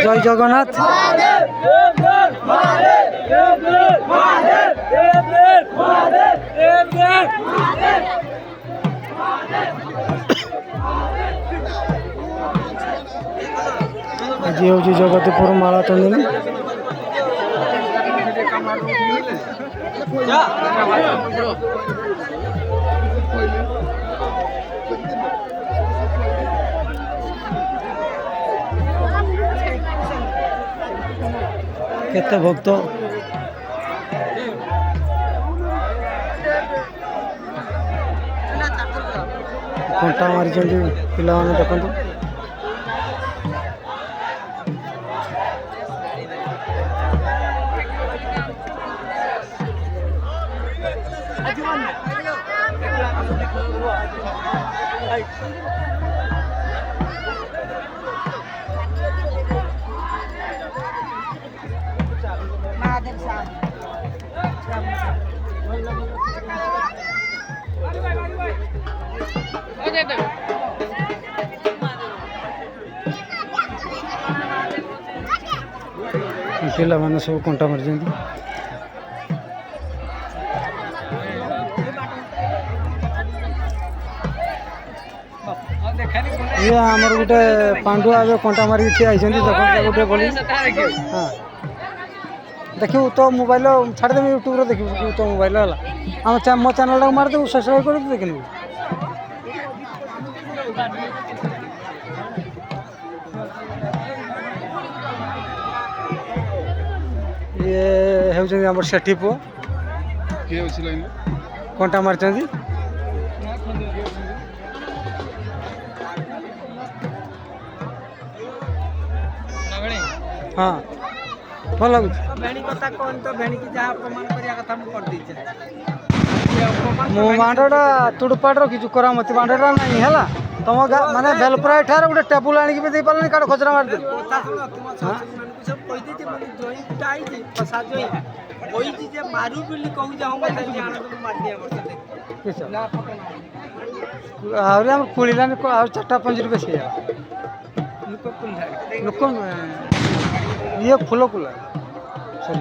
जय जगन्नाथ। आज हूँ जगतपुर माला तंदिनी। केते भक्त कंटा मारी पिला देखु पिला मैंने सब कंटा मारी ये आमर गोटे पांडुआ कंटा मारिक ठिया गोटे बोली। हाँ देखिए तो मोबाइल छाड़देवी यूट्यूब देखिए तो मोबाइल है मो चैनल मारदेव सब्सक्राइब कर देख ये होमर सेठी पु कंटा मारी। हाँ भल लगुच मो बांडा तुड़पाट रखी करामती बांडा नहीं है तुम माने बेलपरा ठार गोटे टेबुल आनिक भी दे पारे काड़ खचरा मार कुड़ानी चार्टा पंजी बेस लोक ये फूल कुला सब